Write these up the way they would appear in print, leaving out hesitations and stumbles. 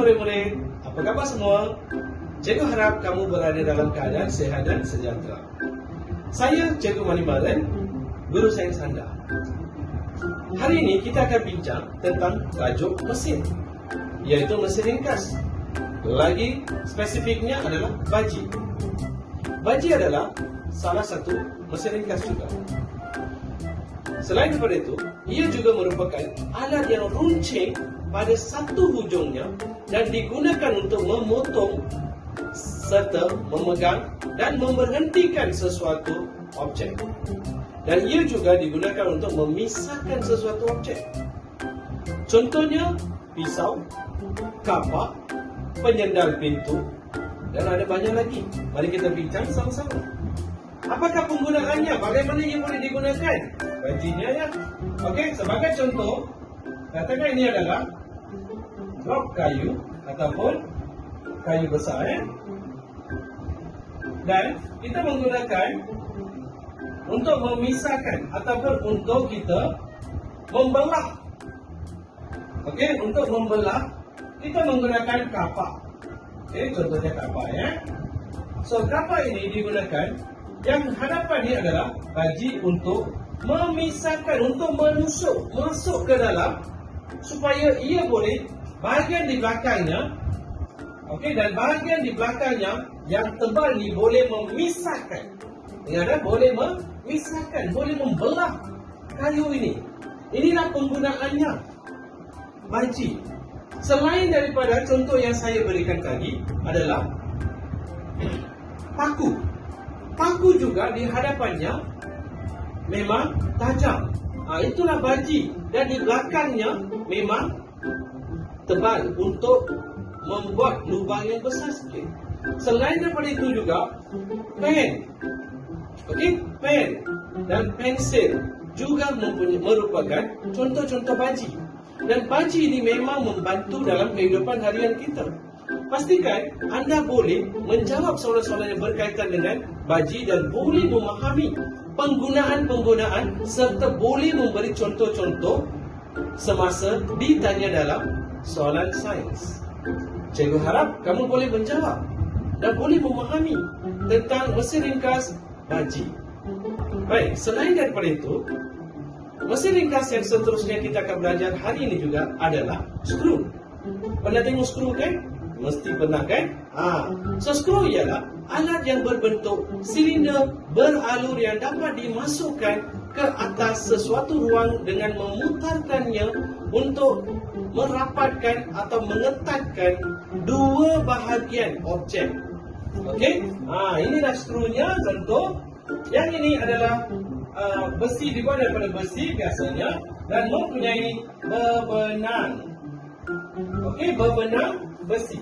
murid-murid, apa khabar semua? Cikgu harap kamu berada dalam keadaan sihat dan sejahtera. Saya Cikgu Manimaran, guru sains anda. Hari ini kita akan bincang tentang tajuk mesin, iaitu mesin ringkas. Lagi spesifiknya adalah baji. Baji adalah salah satu mesin ringkas juga. Selain daripada itu, ia juga merupakan alat yang runcing pada satu hujungnya dan digunakan untuk memotong serta memegang dan memberhentikan sesuatu objek. Dan ia juga digunakan untuk memisahkan sesuatu objek. Contohnya pisau, kapak, penyendal pintu dan ada banyak lagi. Mari kita bincang sama-sama. Apakah penggunaannya? Bagaimana ia boleh digunakan? Bajinya ya. Okey, sebagai contoh, katakan ini adalah blok kayu ataupun kayu besar ya. Dan kita menggunakan untuk memisahkan ataupun untuk kita membelah. Okey, untuk membelah kita menggunakan kapak. Okey, contohnya kapak ya. So kapak ini digunakan, yang hadapan ini adalah baji untuk memisahkan, untuk menusuk masuk ke dalam supaya ia boleh bahagian di belakangnya, okey, dan bahagian di belakangnya yang tebal ni boleh memisahkan. Ingat, boleh memisahkan, boleh membelah kayu ini. Inilah penggunaannya baji. Selain daripada contoh yang saya berikan tadi adalah paku. Paku juga di hadapannya memang tajam. Itulah baji. Dan di belakangnya memang tebal untuk membuat lubang yang besar sikit. Selain daripada itu juga pen. Okey, pen dan pensil juga merupakan contoh-contoh baji. Dan baji ini memang membantu dalam kehidupan harian kita. Pastikan anda boleh menjawab soalan-soalan yang berkaitan dengan baji dan boleh memahami penggunaan-penggunaan serta boleh memberi contoh-contoh semasa ditanya dalam soalan sains. Cikgu harap kamu boleh menjawab dan boleh memahami tentang mesin ringkas baji. Baik, selain daripada itu, mesin ringkas yang seterusnya kita akan belajar hari ini juga adalah skru. Pernah tengok skru kan? Mesti pernah kan? So skru ialah alat yang berbentuk silinder beralur yang dapat dimasukkan ke atas sesuatu ruang dengan memutarkannya untuk merapatkan atau mengetatkan dua bahagian objek. Okey? Inilah skrunya contoh. Yang ini adalah besi, dibuat daripada besi biasanya dan mempunyai bebenang. Okey, bebenang besi.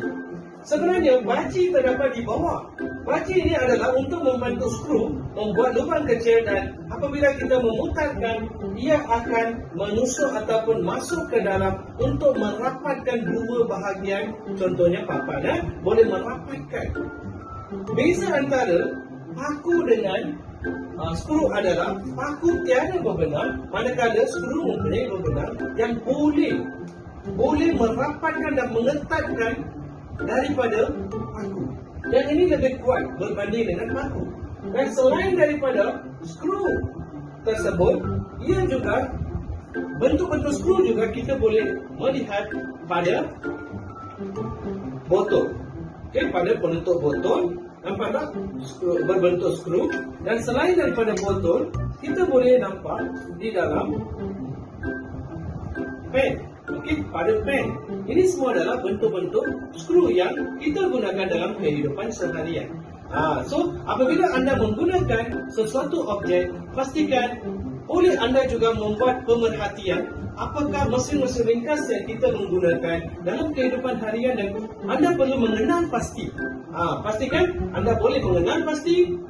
Sebenarnya baji terdapat di bawah. Baji ini adalah untuk membantu skru membuat lubang kecil dan apabila kita memutarkan, ia akan menusuk ataupun masuk ke dalam untuk merapatkan dua bahagian. Contohnya papan, boleh merapatkan. Beza antara paku dengan skru adalah paku tiada bebenang, manakala skru mempunyai bebenang yang boleh merapatkan dan mengetatkan daripada paku. Dan ini lebih kuat berbanding dengan paku. Dan selain daripada skru tersebut, ia juga bentuk-bentuk skru juga kita boleh melihat pada botol. Okey, pada penutup botol nampak tak? Berbentuk skru. Dan selain daripada botol, kita boleh nampak di dalam pen. Okey, pada pen. Ini semua adalah bentuk-bentuk skru yang kita gunakan dalam kehidupan seharian. So, apabila anda menggunakan sesuatu objek, pastikan boleh anda juga membuat pemerhatian apakah mesin-mesin ringkas yang kita menggunakan dalam kehidupan harian dan anda perlu mengenal pasti. Pastikan anda boleh mengenal pasti.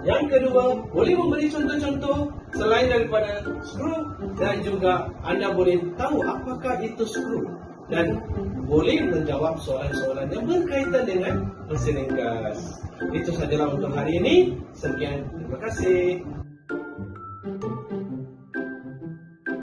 Yang kedua, boleh memberi contoh-contoh selain daripada skru dan juga anda boleh tahu apakah itu skru dan boleh menjawab soalan-soalan yang berkaitan dengan mesin ringkas. Itu sajalah untuk hari ini. Sekian, terima kasih.